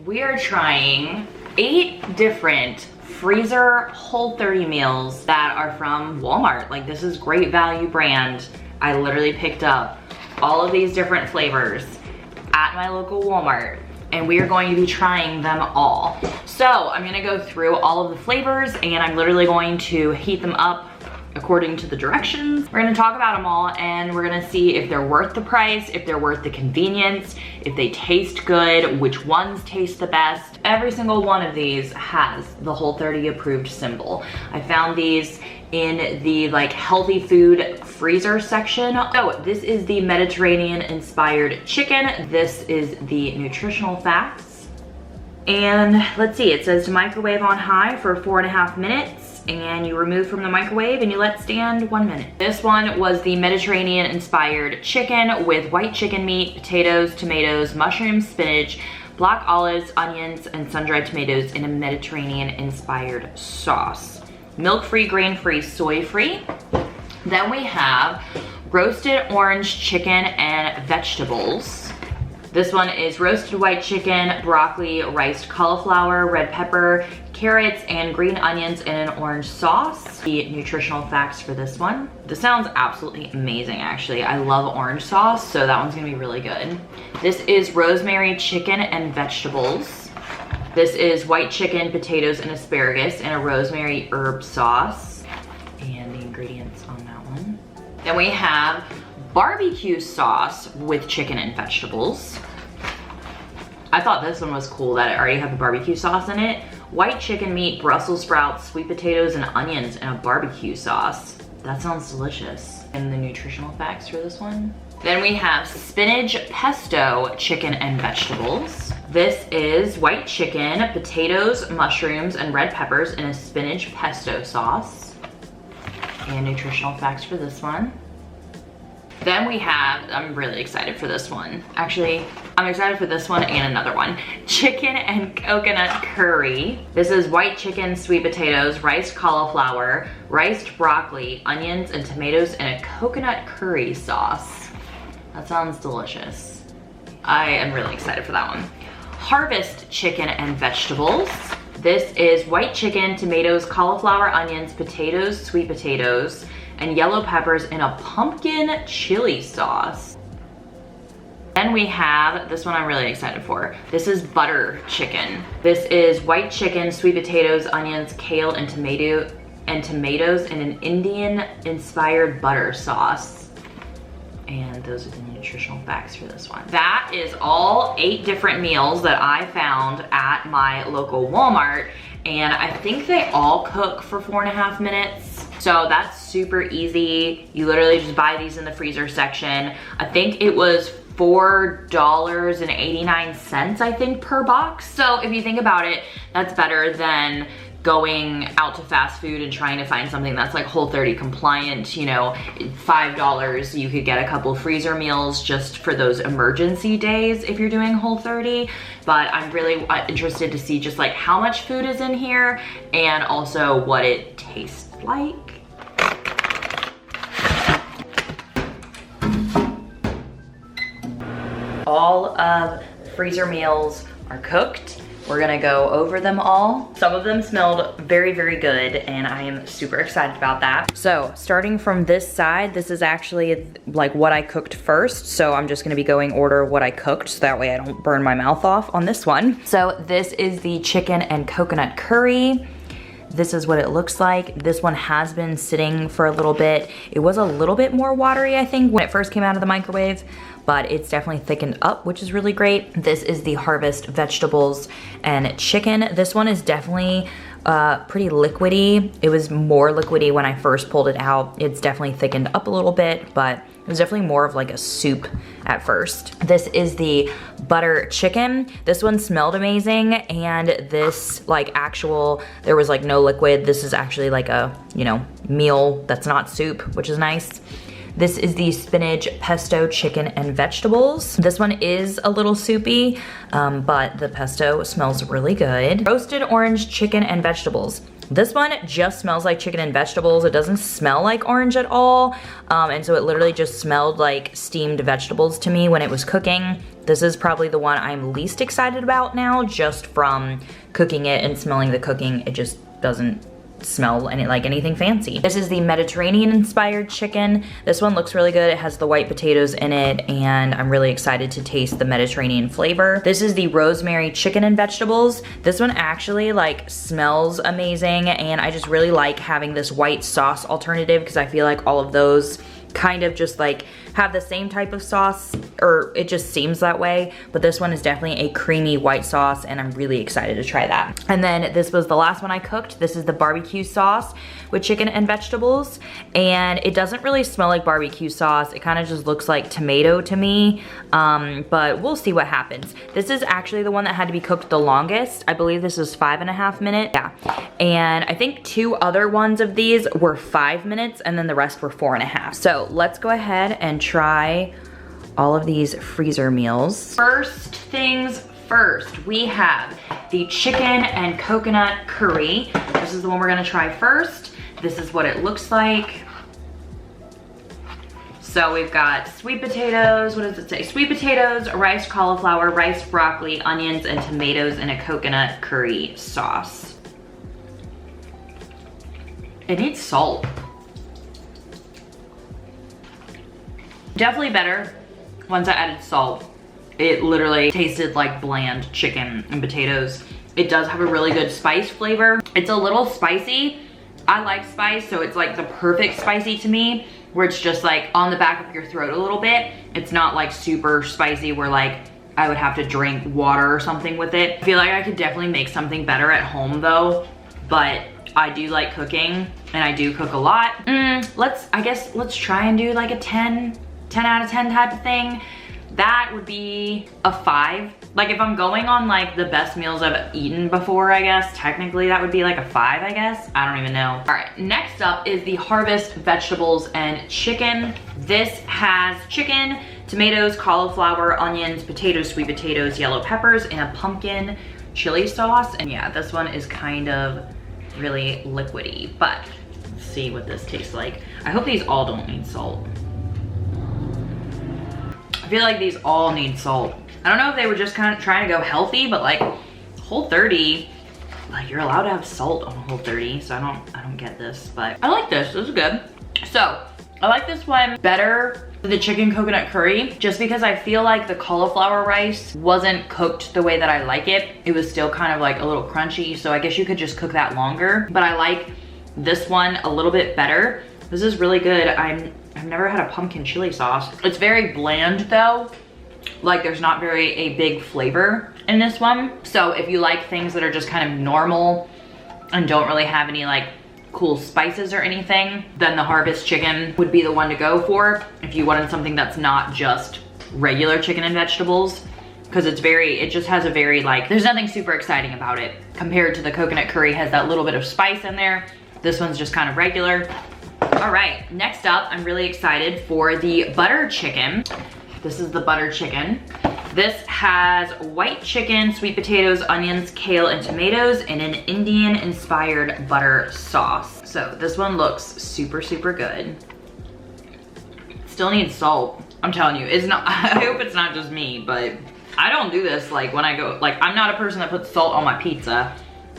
We are trying 8 different freezer Whole30 meals that are from Walmart. Like, this is great value brand. I literally picked up all of these different flavors at my local Walmart, and we are going to be trying them all. So I'm gonna go through all of the flavors, and I'm literally going to heat them up according to the directions. We're gonna talk about them all, and we're gonna see if they're worth the price, if they're worth the convenience, if they taste good, which ones taste the best. Every single one of these has the Whole30 approved symbol. I found these in the like healthy food freezer section. So this is the Mediterranean inspired chicken. This is the nutritional facts. And let's see, it says to microwave on high for 4.5 minutes. And you remove from the microwave and you let stand 1 minute. This one was the Mediterranean inspired chicken with white chicken meat, potatoes, tomatoes, mushrooms, spinach, black olives, onions, and sun-dried tomatoes in a Mediterranean inspired sauce. Milk-free, grain-free, soy-free. Then we have roasted orange chicken and vegetables. This one is roasted white chicken, broccoli, riced cauliflower, red pepper, carrots, and green onions in an orange sauce. The nutritional facts for this one. This sounds absolutely amazing, actually. I love orange sauce, so that one's gonna be really good. This is rosemary chicken and vegetables. This is white chicken, potatoes, and asparagus in a rosemary herb sauce. And the ingredients on that one. Then we have barbecue sauce with chicken and vegetables. I thought this one was cool that it already had the barbecue sauce in it. White chicken meat, Brussels sprouts, sweet potatoes, and onions in a barbecue sauce. That sounds delicious. And the nutritional facts for this one. Then we have spinach pesto chicken and vegetables. This is white chicken, potatoes, mushrooms, and red peppers in a spinach pesto sauce. And nutritional facts for this one. Then we have, I'm really excited for this one. Actually, I'm excited for this one and another one. Chicken and coconut curry. This is white chicken, sweet potatoes, riced cauliflower, riced broccoli, onions, and tomatoes in a coconut curry sauce. That sounds delicious. I am really excited for that one. Harvest chicken and vegetables. This is white chicken, tomatoes, cauliflower, onions, potatoes, sweet potatoes, and yellow peppers in a pumpkin chili sauce. Then we have, this one I'm really excited for. This is butter chicken. This is white chicken, sweet potatoes, onions, kale, and tomatoes in an Indian inspired butter sauce. And those are the nutritional facts for this one. That is all 8 different meals that I found at my local Walmart. And I think they all cook for 4.5 minutes. So that's super easy. You literally just buy these in the freezer section. I think it was $4.89, I think, per box. So if you think about it, that's better than going out to fast food and trying to find something that's like Whole30 compliant. You know, $5, you could get a couple freezer meals just for those emergency days if you're doing Whole30. But I'm really interested to see just like how much food is in here and also what it tastes like. All of the freezer meals are cooked. We're gonna go over them all. Some of them smelled very, very good, and I am super excited about that. So starting from this side, this is actually like what I cooked first. So I'm just gonna be going order what I cooked so that way I don't burn my mouth off on this one. So this is the chicken and coconut curry. This is what it looks like. This one has been sitting for a little bit. It was a little bit more watery, I think, when it first came out of the microwave, but it's definitely thickened up, which is really great. This is the Harvest vegetables and chicken. This one is definitely pretty liquidy. It was more liquidy when I first pulled it out. It's definitely thickened up a little bit, but it was definitely more of like a soup at first. This is the butter chicken. This one smelled amazing, and this like actual, there was like no liquid. This is actually like a, you know, meal that's not soup, which is nice. This is the spinach pesto chicken and vegetables. This one is a little soupy, but the pesto smells really good. Roasted orange chicken and vegetables. This one just smells like chicken and vegetables. It doesn't smell like orange at all. And so it literally just smelled like steamed vegetables to me when it was cooking. This is probably the one I'm least excited about now, just from cooking it and smelling the cooking. It just doesn't smell like anything fancy. This is the Mediterranean inspired chicken. This one looks really good. It has the white potatoes in it, and I'm really excited to taste the Mediterranean flavor. This is the rosemary chicken and vegetables. This one actually like smells amazing, and I just really like having this white sauce alternative because I feel like all of those kind of just like have the same type of sauce, or it just seems that way, but this one is definitely a creamy white sauce, and I'm really excited to try that. And then this was the last one I cooked. This is the barbecue sauce with chicken and vegetables, and it doesn't really smell like barbecue sauce. It kind of just looks like tomato to me, but we'll see what happens. This is actually the one that had to be cooked the longest. I believe this was 5.5 minutes. Yeah, and I think 2 other ones of these were 5 minutes, and then the rest were 4.5. So let's go ahead and try all of these freezer meals. First things first, we have the chicken and coconut curry. This is the one we're gonna try first. This is what it looks like. So we've got sweet potatoes, what does it say? Sweet potatoes, rice, cauliflower, rice, broccoli, onions, and tomatoes in a coconut curry sauce. It needs salt. Definitely better once I added salt. It literally tasted like bland chicken and potatoes. It does have a really good spice flavor. It's a little spicy. I like spice, so it's like the perfect spicy to me, where it's just like on the back of your throat a little bit. It's not like super spicy where like I would have to drink water or something with it. I feel like I could definitely make something better at home though, but I do like cooking and I do cook a lot. I guess let's try and do like a 10 out of 10 type of thing. That would be a 5. Like if I'm going on like the best meals I've eaten before, I guess, technically that would be like a 5, I guess. I don't even know. All right, next up is the Harvest vegetables and chicken. This has chicken, tomatoes, cauliflower, onions, potatoes, sweet potatoes, yellow peppers, and a pumpkin chili sauce. And yeah, this one is kind of really liquidy, but let's see what this tastes like. I hope these all don't need salt. I feel like these all need salt. I don't know if they were just kind of trying to go healthy, but like Whole30, like you're allowed to have salt on Whole30, so I don't get this, but I like this. This is good. So I like this one better than the chicken coconut curry, just because I feel like the cauliflower rice wasn't cooked the way that I like it. It was still kind of like a little crunchy, so I guess you could just cook that longer, but I like this one a little bit better. This is really good. I've never had a pumpkin chili sauce. It's very bland though. Like there's not a big flavor in this one. So if you like things that are just kind of normal and don't really have any like cool spices or anything, then the Harvest chicken would be the one to go for if you wanted something that's not just regular chicken and vegetables, because it just has a very like, there's nothing super exciting about it compared to the coconut curry. Has that little bit of spice in there. This one's just kind of regular. All right, next up, I'm really excited for the butter chicken. This is the butter chicken. This has white chicken, sweet potatoes, onions, kale, and tomatoes in an Indian-inspired butter sauce. So this one looks super, super good. Still needs salt. I'm telling you, it's not, I hope it's not just me, but I don't do this like when I go, like I'm not a person that puts salt on my pizza.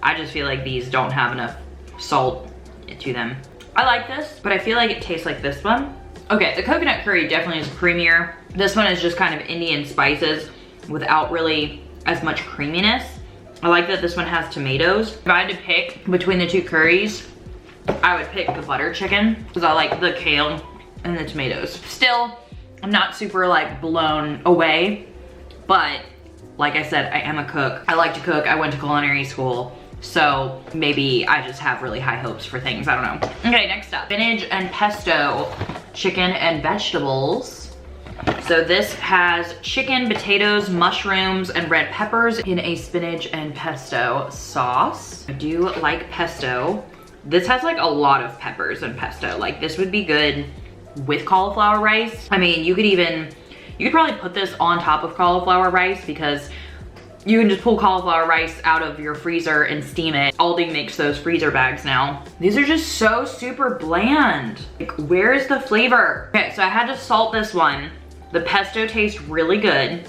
I just feel like these don't have enough salt to them. I like this, but I feel like it tastes like this one. Okay, the coconut curry definitely is creamier. This one is just kind of Indian spices without really as much creaminess. I like that this one has tomatoes. If I had to pick between the two curries, I would pick the butter chicken because I like the kale and the tomatoes. Still, I'm not super like blown away, but like I said, I am a cook. I like to cook. I went to culinary school. So maybe I just have really high hopes for things, I don't know. Okay, next up, spinach and pesto, chicken and vegetables. So this has chicken, potatoes, mushrooms, and red peppers in a spinach and pesto sauce. I do like pesto. This has like a lot of peppers and pesto. Like this would be good with cauliflower rice. I mean, you could probably put this on top of cauliflower rice because you can just pull cauliflower rice out of your freezer and steam it. Aldi makes those freezer bags now. These are just so super bland. Like, where is the flavor? Okay, so I had to salt this one. The pesto tastes really good.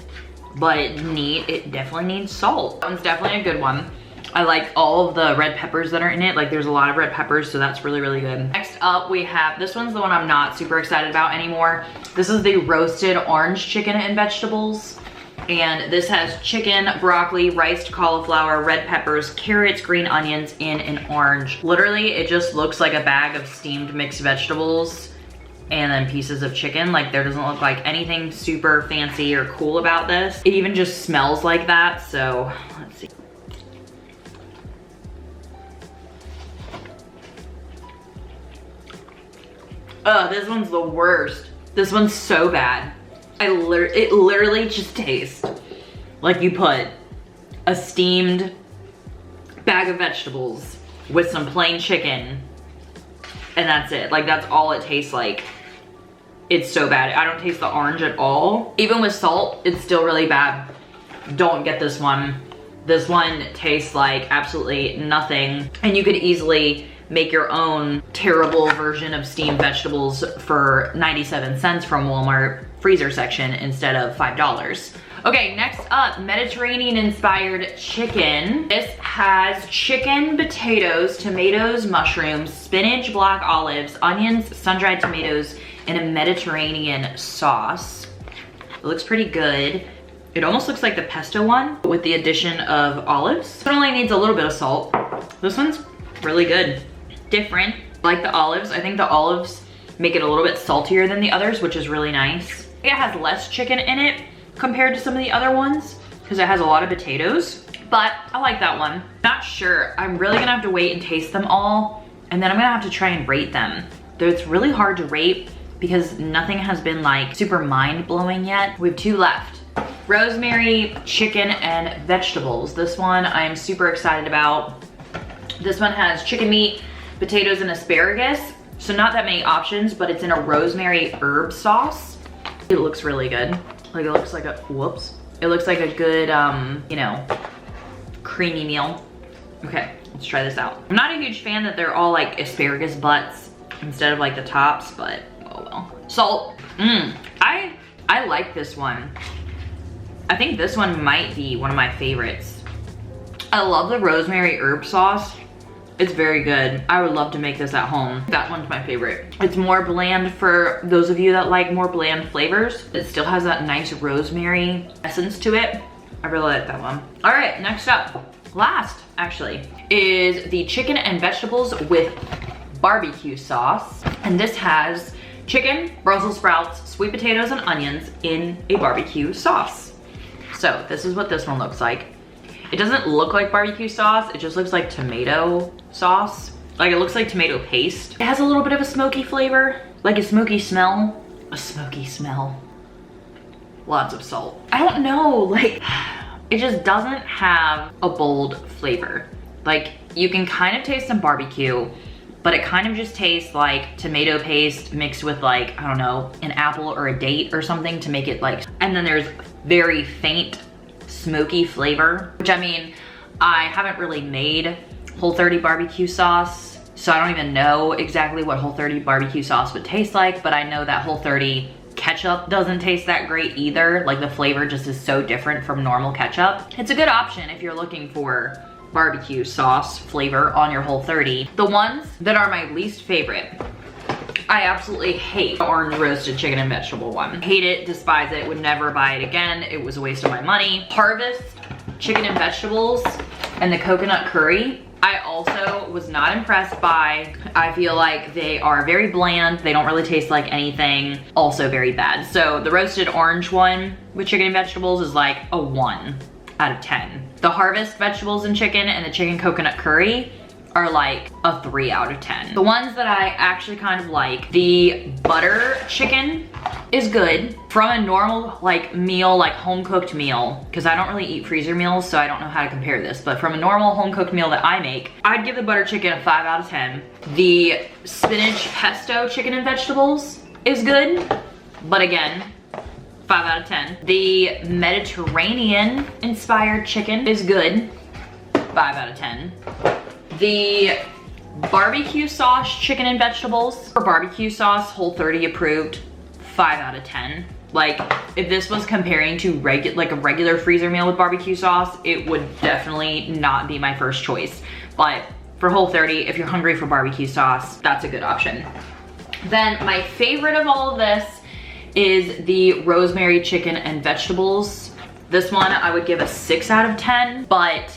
but it definitely needs salt. That one's definitely a good one. I like all of the red peppers that are in it. Like there's a lot of red peppers, so that's really, really good. Next up we have, this one's the one I'm not super excited about anymore. This is the roasted orange chicken and vegetables. And this has chicken, broccoli, riced cauliflower, red peppers, carrots, green onions, and an orange. Literally, it just looks like a bag of steamed mixed vegetables and then pieces of chicken. Like there doesn't look like anything super fancy or cool about this. It even just smells like that, so let's see. This one's the worst. This one's so bad. It literally just tastes like you put a steamed bag of vegetables with some plain chicken and that's it. Like that's all it tastes like. It's so bad. I don't taste the orange at all. Even with salt, it's still really bad. Don't get this one. This one tastes like absolutely nothing. And you could easily make your own terrible version of steamed vegetables for 97 cents from Walmart freezer section instead of $5. Okay, next up, Mediterranean inspired chicken. This has chicken, potatoes, tomatoes, mushrooms, spinach, black olives, onions, sun-dried tomatoes, and a Mediterranean sauce. It looks pretty good. It almost looks like the pesto one with the addition of olives. It only needs a little bit of salt. This one's really good. Different, like the olives. I think the olives make it a little bit saltier than the others, which is really nice. It has less chicken in it compared to some of the other ones because it has a lot of potatoes, but I like that one. Not sure, I'm really gonna have to wait and taste them all, and then I'm gonna have to try and rate them. It's really hard to rate because nothing has been like super mind-blowing yet. We have two left. Rosemary chicken and vegetables. This one I am super excited about. This one has chicken meat, potatoes, and asparagus. So not that many options, but it's in a rosemary herb sauce. It looks really good. Like it looks like a, whoops. It looks like a good, you know, creamy meal. Okay, let's try this out. I'm not a huge fan that they're all like asparagus butts instead of like the tops, but oh well. Salt, I like this one. I think this one might be one of my favorites. I love the rosemary herb sauce. It's very good. I would love to make this at home. That one's my favorite. It's more bland for those of you that like more bland flavors. It still has that nice rosemary essence to it. I really like that one. All right, next up, last actually, is the chicken and vegetables with barbecue sauce. And this has chicken, Brussels sprouts, sweet potatoes, and onions in a barbecue sauce. So this is what this one looks like. It doesn't look like barbecue sauce, it just looks like tomato sauce. Like it looks like tomato paste. It has a little bit of a smoky flavor, like a smoky smell. A smoky smell. Lots of salt. I don't know, like, it just doesn't have a bold flavor. Like you can kind of taste some barbecue, but it kind of just tastes like tomato paste mixed with like, I don't know, an apple or a date or something to make it like, and then there's very faint smoky flavor, which I mean, I haven't really made Whole30 barbecue sauce, so I don't even know exactly what Whole30 barbecue sauce would taste like, but I know that Whole30 ketchup doesn't taste that great either. Like the flavor just is so different from normal ketchup. It's a good option if you're looking for barbecue sauce flavor on your Whole30. The ones that are my least favorite, I absolutely hate the orange roasted chicken and vegetable one. Hate it, despise it, would never buy it again. It was a waste of my money. Harvest chicken and vegetables and the coconut curry, I also was not impressed by. I feel like they are very bland. They don't really taste like anything. Also very bad. So the roasted orange one with chicken and vegetables is like a 1 out of 10. The Harvest vegetables and chicken and the chicken coconut curry are like a 3 out of 10. The ones that I actually kind of like, the butter chicken is good. From a normal like meal, like home cooked meal, because I don't really eat freezer meals, so I don't know how to compare this, but from a normal home cooked meal that I make, I'd give the butter chicken a 5 out of 10. The spinach pesto chicken and vegetables is good, but again, 5 out of 10. The Mediterranean inspired chicken is good, 5 out of 10. The barbecue sauce chicken and vegetables, or barbecue sauce, Whole30 approved, 5 out of 10. Like, if this was comparing to like a regular freezer meal with barbecue sauce, it would definitely not be my first choice. But for Whole30, if you're hungry for barbecue sauce, that's a good option. Then my favorite of all of this is the rosemary chicken and vegetables. This one I would give a 6 out of 10, but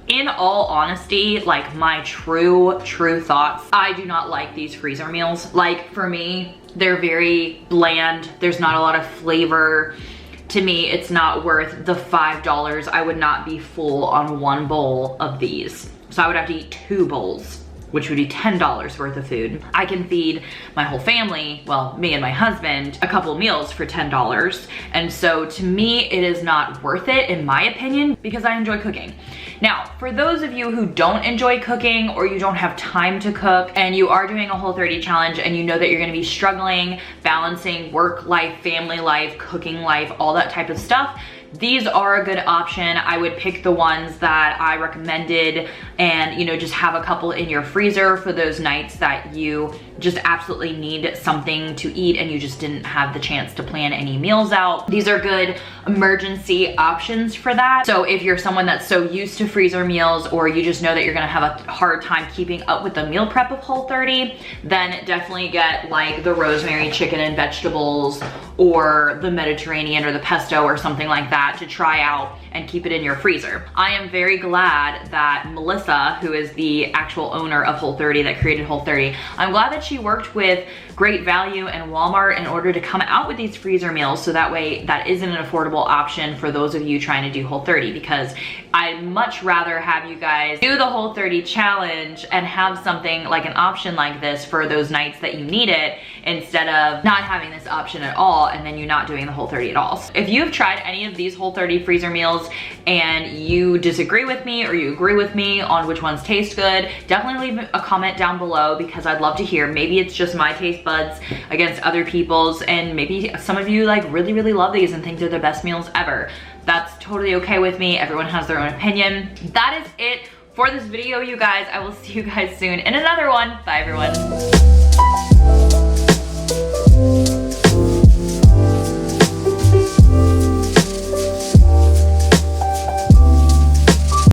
in all honesty, like my true thoughts, I do not like these freezer meals. Like for me, they're very bland. There's not a lot of flavor. To me, it's not worth the $5. I would not be full on one bowl of these. So I would have to eat 2 bowls, which would be $10 worth of food. I can feed my whole family, well, me and my husband, a couple meals for $10. And so to me, it is not worth it in my opinion, because I enjoy cooking. Now, for those of you who don't enjoy cooking or you don't have time to cook and you are doing a Whole30 challenge and you know that you're gonna be struggling balancing work life, family life, cooking life, all that type of stuff, these are a good option. I would pick the ones that I recommended and, you know, just have a couple in your freezer for those nights that you just absolutely need something to eat and you just didn't have the chance to plan any meals out. These are good emergency options for that. So if you're someone that's so used to freezer meals or you just know that you're gonna have a hard time keeping up with the meal prep of Whole30, then definitely get like the rosemary chicken and vegetables or the Mediterranean or the pesto or something like that to try out and keep it in your freezer. I am very glad that Melissa, who is the actual owner of Whole30 that created Whole30, I'm glad that she worked with Great Value and Walmart in order to come out with these freezer meals so that way that isn't an affordable option for those of you trying to do Whole30, because I'd much rather have you guys do the Whole30 challenge and have something like an option like this for those nights that you need it instead of not having this option at all and then you not doing the Whole30 at all. So if you've tried any of these Whole30 freezer meals and you disagree with me or you agree with me on which ones taste good, definitely leave a comment down below because I'd love to hear. Maybe it's just my taste buds against other people's and maybe some of you like really love these and think they're the best meals ever. That's totally okay with me. Everyone has their own opinion. That is it for this video, you guys. I will see you guys soon in another one. Bye, everyone.